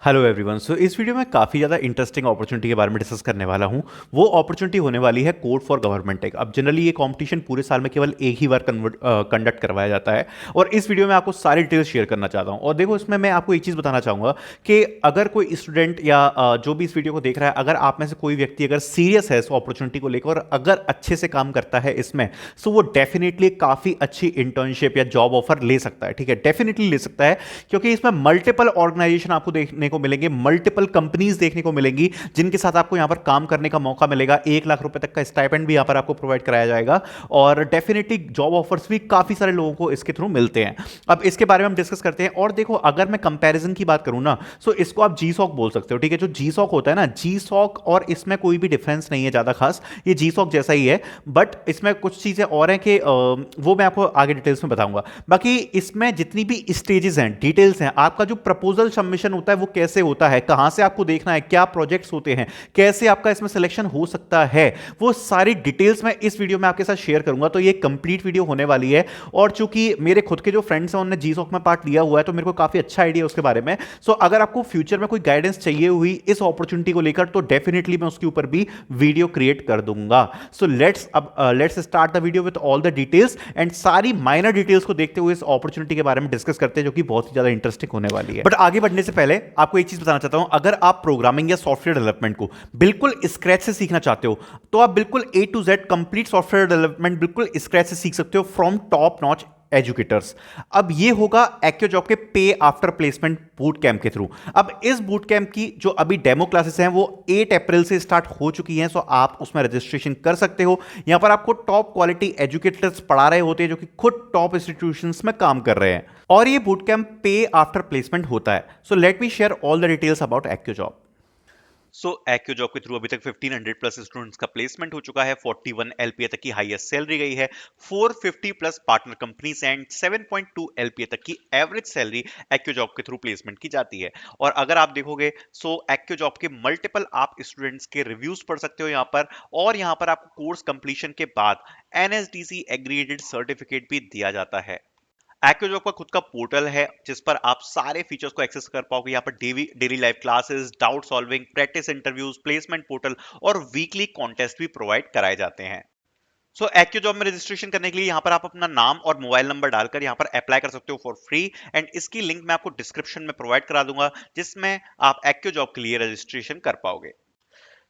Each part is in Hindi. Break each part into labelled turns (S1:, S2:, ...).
S1: Hello everyone. सो इस वीडियो में काफ़ी ज़्यादा इंटरेस्टिंग अपॉर्चुनिटी के बारे में डिस्कस करने वाला हूँ। वो अपॉर्चुनिटी होने वाली है कोड फॉर गवर्नमेंट टेक। अब जनरली ये कंपटीशन पूरे साल में केवल एक ही बार कंडक्ट करवाया जाता है और इस वीडियो में आपको सारी डिटेल्स शेयर करना चाहता हूँ। और देखो, इसमें मैं आपको एक चीज़ बताना चाहूँगा कि अगर कोई स्टूडेंट या जो भी इस वीडियो को देख रहा है, अगर आप में से कोई व्यक्ति अगर सीरियस है इस अपॉर्चुनिटी को लेकर और अगर अच्छे से काम करता है इसमें, सो वो डेफिनेटली काफ़ी अच्छी इंटर्नशिप या जॉब ऑफर ले सकता है। ठीक है, डेफिनेटली ले सकता है, क्योंकि इसमें मल्टीपल ऑर्गेनाइजेशन आपको देखने को मिलेंगे, मल्टीपल कंपनीज देखने को मिलेंगी जिनके साथ आपको यहां पर काम करने का मौका मिलेगा। 1 लाख रुपए तक का स्टाइपेंड भी यहां पर आपको प्रोवाइड कराया जाएगा और डेफिनेटली जॉब ऑफर्स भी काफी सारे लोगों को इसके थ्रू मिलते हैं। अब इसके बारे में हम डिस्कस करते हैं। और देखो, अगर मैं कंपैरिजन की बात करूं ना, सो इसको आप जी सॉक बोल सकते हो। ठीक है, जो जी सॉक होता है ना, जी सॉक और इसमें कोई भी डिफरेंस नहीं है ज्यादा खास, ये जी सॉक जैसा ही है। बट इसमें कुछ चीजें और हैं कि वो मैं आपको आगे डिटेल्स में बताऊंगा। बाकी इसमें जितनी भी स्टेजेस हैं, डिटेल्स हैं, आपका जो प्रपोजल सबमिशन होता है वो कैसे होता है, कहां से आपको देखना है, क्या प्रोजेक्ट्स होते हैं, कैसे आपका इसमें सिलेक्शन हो सकता है, वो सारी डिटेल्स मैं इस वीडियो में आपके साथ शेयर करूंगा। तो ये कंप्लीट वीडियो होने वाली है। और चूंकि मेरे खुद के जो फ्रेंड्स हैं उन्होंने जीसॉक में पार्ट लिया हुआ है, तो मेरे को काफी अच्छा आइडिया उसके बारे में। सो अगर आपको फ्यूचर में कोई गाइडेंस चाहिए हुई इस अपॉर्चुनिटी को लेकर, तो डेफिनेटली मैं उसके ऊपर भी वीडियो क्रिएट कर दूंगा। So let's start the video with all the details and सारी माइनर डिटेल्स को देखते हुए इस अपॉर्चुनिटी के बारे में डिस्कस करते हैं, जो कि बहुत ही ज्यादा इंटरेस्टिंग होने वाली है। बट आगे बढ़ने से पहले आपको एक चीज बताना चाहता हूं। अगर आप प्रोग्रामिंग या सॉफ्टवेयर डेवलपमेंट को बिल्कुल स्क्रैच से सीखना चाहते हो, तो आप बिल्कुल A to Z complete software development बिल्कुल स्क्रैच से सीख सकते हो फ्रॉम टॉप नॉच एजुकेटर्स। अब ये होगा एक्योजॉब के पे आफ्टर प्लेसमेंट बूट कैंप के थ्रू। अब इस बूट कैंप की जो अभी डेमो क्लासेस हैं वो 8 अप्रैल से स्टार्ट हो चुकी हैं। सो आप उसमें रजिस्ट्रेशन कर सकते हो। यहां पर आपको टॉप क्वालिटी एजुकेटर्स पढ़ा रहे होते हैं, जो कि खुद टॉप इंस्टीट्यूशंस में काम कर रहे हैं। और ये बूट कैंप पे आफ्टर प्लेसमेंट होता है। So let me share all the details about AccioJob. So AccioJob के थ्रू अभी तक 1500 प्लस स्टूडेंट्स का प्लेसमेंट हो चुका है। 41 एलपीए तक की हाईएस्ट सैलरी गई है। 450 plus partner companies and 7.2 LPA तक की एवरेज सैलरी एक्योजॉब के थ्रू प्लेसमेंट की जाती है। और अगर आप देखोगे, सो एक्योजॉब के मल्टीपल आप स्टूडेंट्स के रिव्यूज पढ़ सकते हो यहाँ पर। और यहाँ पर आपको कोर्स कंप्लीशन के बाद एनएसडीसी एग्रीगेटेड सर्टिफिकेट भी दिया जाता है। एक्योजॉब का खुद का पोर्टल है जिस पर आप सारे फीचर्स को एक्सेस कर पाओगे। यहाँ पर daily daily live classes, doubt solving, practice interviews, placement portal और वीकली कॉन्टेस्ट भी प्रोवाइड कराए जाते हैं। सो एक्योजॉब में रजिस्ट्रेशन करने के लिए यहाँ पर आप अपना नाम और मोबाइल नंबर डालकर यहाँ पर अप्लाई कर सकते हो फॉर फ्री। एंड इसकी लिंक मैं आपको डिस्क्रिप्शन में प्रोवाइड करा दूंगा, जिसमें आप एक्योजॉब के लिए रजिस्ट्रेशन कर पाओगे।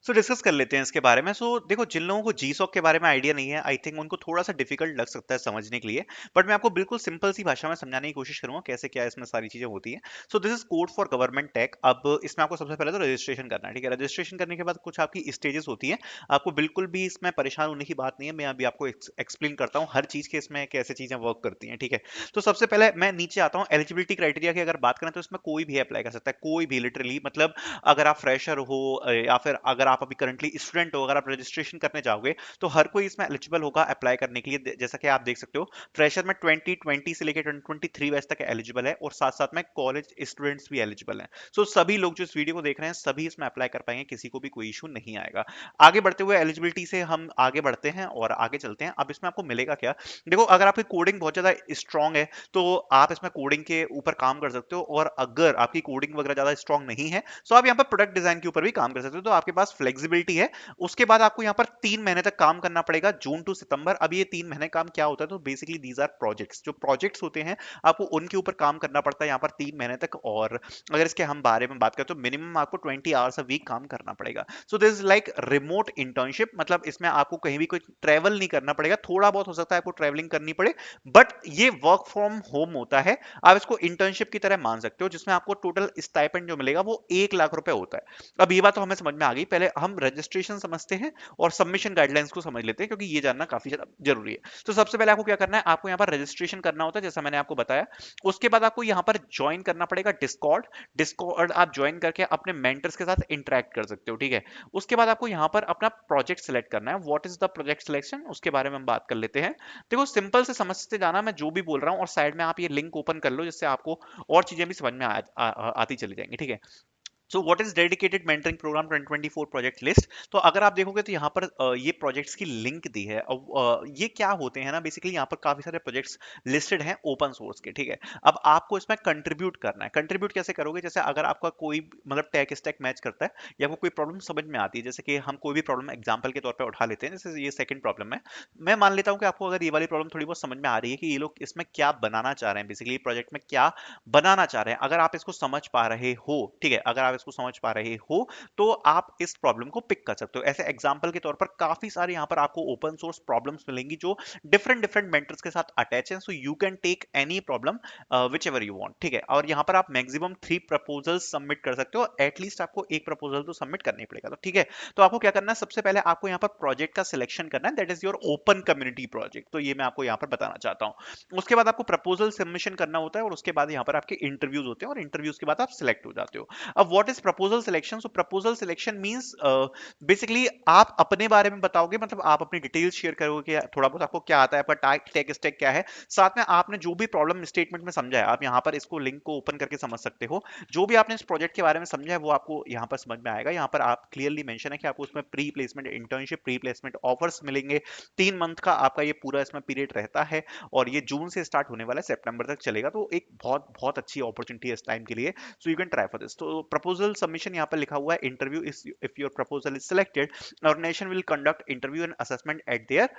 S1: सो डिस्कस कर लेते हैं इसके बारे में। सो देखो, जिन लोगों को जी सॉक के बारे में आइडिया नहीं है, आई थिंक उनको थोड़ा सा डिफिकल्ट लग सकता है समझने के लिए। बट मैं आपको बिल्कुल सिंपल सी भाषा में समझाने की कोशिश करूंगा कैसे क्या इसमें सारी चीजें होती हैं। So this is code for government tech. अब इसमें आपको सबसे पहले तो रजिस्ट्रेशन करना है। ठीक है, रजिस्ट्रेशन करने के बाद कुछ आपकी स्टेजेस होती हैं। आपको बिल्कुल भी इसमें परेशान होने की बात नहीं है। मैं अभी आपको एक्सप्लेन करता हूँ हर चीज के इसमें कैसे चीजें वर्क करती हैं। ठीक है, तो सबसे पहले मैं नीचे आता हूँ। एलिजिबिलिटी क्राइटेरिया की अगर बात करें तो इसमें कोई भी अप्लाई कर सकता है, कोई भी, लिटरली। मतलब अगर आप फ्रेशर हो या फिर अगर आप अभी करंटली स्टूडेंट हो, अगर आप रजिस्ट्रेशन करने जाओगे, तो हर कोई इसमें एलिजिबल होगा अप्लाई करने के लिए। जैसा कि आप देख सकते हो, फ्रेशर में 2020 से लेकर 2023 बैच तक एलिजिबल है और साथ साथ में कॉलेज स्टूडेंट्स भी एलिजिबल हैं। सो सभी लोग जो इस वीडियो को देख रहे हैं सभी इसमें अप्लाई कर पाएंगे, किसी को भी कोई इशू नहीं आएगा। आगे बढ़ते हुए एलिजिबिलिटी से हम आगे बढ़ते हैं और आगे चलते हैं। अब इसमें आपको मिलेगा क्या? देखो, अगर आपकी कोडिंग बहुत ज्यादा स्ट्रांग है तो आप इसमें कोडिंग के ऊपर काम कर सकते हो। और अगर आपकी कोडिंग वगैरह ज्यादा स्ट्रांग नहीं है, तो आप यहाँ पर प्रोडक्ट डिजाइन के ऊपर भी काम कर सकते हो। तो आपके पास फ्लेक्सिबिलिटी है। उसके बाद आपको यहाँ पर 3 महीने तक काम करना पड़ेगा, जून टू सितंबर। अब ये 3 महीने काम क्या होता है? तो बेसिकली दीज आर प्रोजेक्ट्स। जो प्रोजेक्ट्स होते हैं आपको उनके ऊपर काम करना पड़ता है यहाँ पर 3 महीने तक। और अगर इसके हम बारे में बात करें तो मिनिमम आपको 20 आवर्स अ वीक काम करना पड़ेगा। सो this is like remote internship. मतलब इसमें आपको कहीं भी कोई ट्रेवल नहीं करना पड़ेगा। थोड़ा बहुत हो सकता है आपको ट्रेवलिंग करनी पड़े, बट ये वर्क फ्रॉम होम होता है। आप इसको इंटर्नशिप की तरह मान सकते हो, जिसमें आपको टोटल स्टाइपेंड जो मिलेगा वो 1 लाख रुपए होता है। अब ये बात तो हमें समझ में आ गई। पहले हम रजिस्ट्रेशन समझते हैं और सबमिशन गाइडलाइंस को समझ लेते हैं, क्योंकि ये जानना काफी ज्यादा जरूरी है। तो सबसे पहले आपको क्या करना है, आपको यहाँ पर रजिस्ट्रेशन करना होता है, जैसा मैंने आपको बताया। उसके बाद आपको यहाँ पर ज्वाइन करना पड़ेगा डिस्कॉर्ड। डिस्कॉर्ड आप ज्वाइन करके अपने मेंटर्स के साथ इंटरेक्ट कर सकते हो। ठीक है, उसके बाद आपको यहाँ पर अपना प्रोजेक्ट सिलेक्ट करना है। What is the project selection, उसके बारे में हम बात कर लेते हैं। देखो, सिंपल से समझते जाना मैं जो भी बोल रहा हूँ, और साइड में आप ये लिंक ओपन कर लो, जिससे आपको और चीजें भी समझ में आती चली जाएंगी। ठीक है, so what is dedicated mentoring programme 2024 project list. तो अगर आप देखोगे तो यहाँ पर ये प्रोजेक्ट्स की लिंक दी है। अब ये क्या होते हैं ना, बेसिकली यहाँ पर काफी सारे प्रोजेक्ट्स लिस्टेड हैं ओपन सोर्स के, ठीक है। अब आपको इसमें कंट्रीब्यूट करना है। कंट्रीब्यूट कैसे करोगे, जैसे अगर आपका कोई मतलब टेक स्टैक मैच करता है या वो कोई प्रॉब्लम समझ में आती है, जैसे कि हम कोई भी प्रॉब्लम एग्जाम्पल के तौर पर उठा लेते हैं, जैसे ये सेकंड प्रॉब्लम है। मैं मान लेता हूँ कि आपको अगर ये वाली प्रॉब्लम थोड़ी बहुत समझ में आ रही है कि ये लोग इसमें क्या बनाना चाह रहे हैं, बेसिकली प्रोजेक्ट में क्या बनाना चाह रहे हैं, अगर आप इसको समझ पा रहे हो, ठीक है, अगर आप इसको समझ पा रहे हो तो आप इस प्रॉब्लम को पिक कर सकते हो। ऐसे एग्जांपल के तौर पर काफी सारे यहाँ पर आपको ओपन सोर्स प्रॉब्लम्स मिलेंगी जो डिफरेंट डिफरेंट मेंटर्स के साथ अटैच हैं। So you can take any problem whichever you want, ठीक है। और यहाँ पर आप मैक्सिमम 3 प्रपोजल सबमिट कर सकते हो, एटलीस्ट आपको एक प्रपोजल तो सबमिट करना ही पड़ेगा। तो ठीक है, तो आपको क्या करना है, सबसे पहले आपको यहाँ पर प्रोजेक्ट का सिलेक्शन करना है, that is your open community project. तो ये मैं आपको यहाँ पर बताना चाहता हूँ। उसके बाद आपको प्रपोजल सबमिशन करना होता है और उसके बाद यहाँ पर आपके इंटरव्यूज होते हैं और इंटरव्यूज के बाद आप सिलेक्ट हो जाते हो। अब what is proposal selection. So proposal selection means basically आप अपने बारे में बताओगे, मतलब आप अपनी डिटेल्स शेयर करोगे कि थोड़ा बहुत आपको क्या आता है, आपका टेक स्टैक क्या है, साथ में आपने जो भी प्रॉब्लम स्टेटमेंट में समझा है, आप यहाँ पर इसको लिंक को ओपन करके समझ सकते हो। जो भी आपने इस प्रोजेक्ट के बारे में समझा है वो आपको यहाँ पर समझ में आएगा। यहाँ पर आप क्लियरली मेंशन है कि आपको उसमें pre placement internship pre placement offers मिलेंगे। 3 मंथ का आपका ये पूरा इसमें पीरियड रहता है और ये जून से स्टार्ट होने वाला है, सितंबर तक चलेगा। तो एक बहुत बहुत अच्छी अपॉर्चुनिटी है इस टाइम के लिए। So you can try for this. तो प्रपोजल सबमिशन यहाँ पर लिखा हुआ है, interview is if your proposal is selected, organisation will conduct interview and assessment at their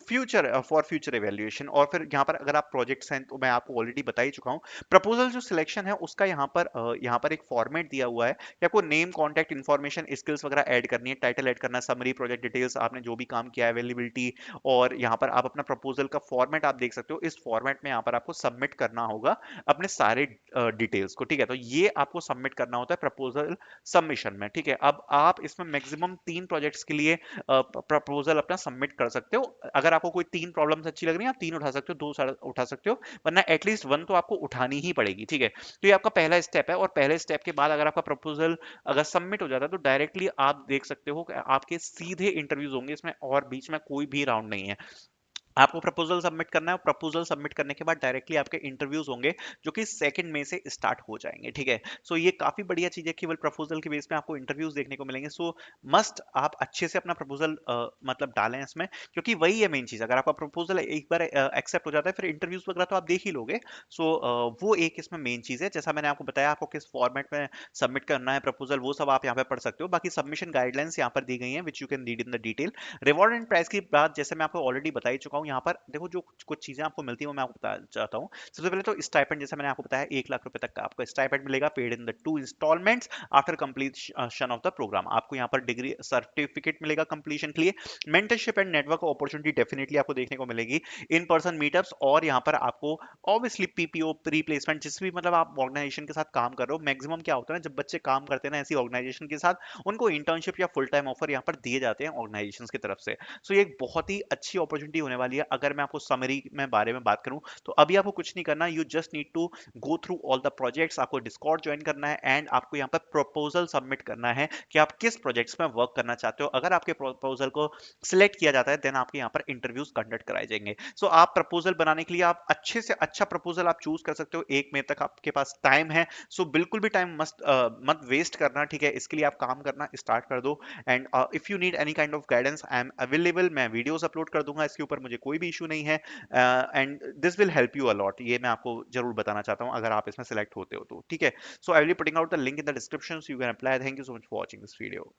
S1: future for future evaluation. और फिर यहाँ पर अगर आप प्रोजेक्ट्स हैं तो मैं आपको ऑलरेडी बता ही चुका हूँ। प्रपोजल जो सिलेक्शन है उसका यहाँ पर एक फॉर्मेट दिया हुआ है कि आपको नेम कॉन्टैक्ट इन्फॉर्मेशन स्किल्स वगैरह ऐड करनी है, टाइटल ऐड करना है, समरी प्रोजेक्ट डिटेल्स, आपने जो भी काम किया है, अवेलेबिलिटी, और यहाँ पर आप अपना प्रपोजल का फॉर्मेट आप देख सकते हो। इस फॉर्मेट में यहाँ पर आपको सबमिट करना होगा अपने सारे डिटेल्स को, ठीक है। तो ये आपको सबमिट करना होता है प्रपोजल सबमिशन में, ठीक है। अब आप इसमें मैक्सिमम 3 प्रोजेक्ट्स के लिए प्रपोजल अपना सबमिट कर सकते हो। अगर आपको कोई 3 प्रॉब्लम्स अच्छी लग रही है आप 3 उठा सकते हो, 2 उठा सकते हो, वरना एटलीस्ट 1 तो आपको उठानी ही पड़ेगी, ठीक है। तो ये आपका पहला स्टेप है और पहले स्टेप के बाद अगर आपका प्रपोजल अगर सबमिट हो जाता है तो डायरेक्टली आप देख सकते हो कि आपके सीधे इंटरव्यूज होंगे इसमें, और बीच में कोई भी राउंड नहीं है। आपको प्रपोजल सबमिट करना है और प्रपोजल सबमिट करने के बाद डायरेक्टली आपके इंटरव्यूज होंगे जो कि 2 मई से स्टार्ट हो जाएंगे, ठीक है। सो ये काफी बढ़िया चीज है, केवल प्रपोजल के बेस पे आपको इंटरव्यूज देखने को मिलेंगे। सो मस्ट आप अच्छे से अपना प्रपोजल मतलब डालें इसमें, क्योंकि वही है मेन चीज। अगर आपका प्रपोजल एक बार एक्सेप्ट हो जाता है फिर इंटरव्यूज वगैरह तो आप देख ही लोगे। सो वो एक इसमें मेन चीज है। जैसा मैंने आपको बताया आपको किस फॉर्मेट में सबमिट करना है प्रपोजल, वो सब आप यहाँ पे पढ़ सकते हो। बाकी सबमिशन गाइडलाइंस यहाँ पर दी गई है which you can read in the detail. Reward and price की बात जैसे मैं आपको ऑलरेडी बता ही चुका हूँ। यहाँ पर देखो जो कुछ चीजें आपको मिलती है वो मैं आपको बताना चाहता हूँ। सबसे पहले तो स्टाइपेंड, जैसे मैंने आपको बताया 1 लाख रुपए तक का आपको स्टाइपेंड मिलेगा, paid in the 2 instalments after completion of the programme. आपको यहाँ पर डिग्री सर्टिफिकेट मिलेगा कंप्लीशन के लिए। Mentorship and network opportunity definitely आपको देखने को मिलेगी, इन पर्सन मीटअप्स, और यहाँ पर आपको ऑब्वियसली पीपीओ प्री प्लेसमेंट, जिस भी मतलब आप ऑर्गेनाइजेशन के साथ काम कर रहे हो। मैक्सिमम क्या होता है ना, जब बच्चे काम करते हैं ना ऐसी ऑर्गेनाइजेशन के साथ, उनको इंटर्नशिप या फुल टाइम ऑफर यहाँ पर दिए जाते हैं ऑर्गेनाइजेशन की तरफ से। सो ये एक बहुत ही अच्छी अपॉर्चुनिटी होने वाली है। अगर मैं आपको समरी में बारे में बात करूं तो अभी आपको कुछ नहीं करना, you just need to go through all the projects. आपको डिस्कॉर्ड ज्वाइन करना है एंड आपको यहाँ पर प्रपोजल सबमिट करना है कि आप किस प्रोजेक्ट्स में वर्क करना चाहते हो। अगर आपके प्रपोजल को सिलेक्ट किया जाता है देन आपके यहाँ पर इंटरव्यूज कंडक्ट कराए जाएंगे। सो आप प्रपोजल बनाने के लिए आप अच्छे से अच्छा प्रपोजल आप चूज कर सकते हो। 1 मई तक आपके पास टाइम है। सो बिल्कुल भी टाइम मत वेस्ट करना, ठीक है। इसके लिए आप काम करना स्टार्ट कर दो। And if you need any kind of guidance I am available. मैं वीडियोस अपलोड कर दूंगा इसके ऊपर, मुझे कोई भी इशू नहीं है। And this will help you a lot, ये मैं आपको जरूर बताना चाहता हूँ अगर आप इसमें सेलेक्ट होते हो तो, ठीक है। So I will be putting out the link in the description, so you can apply. Thank you so much for watching this video.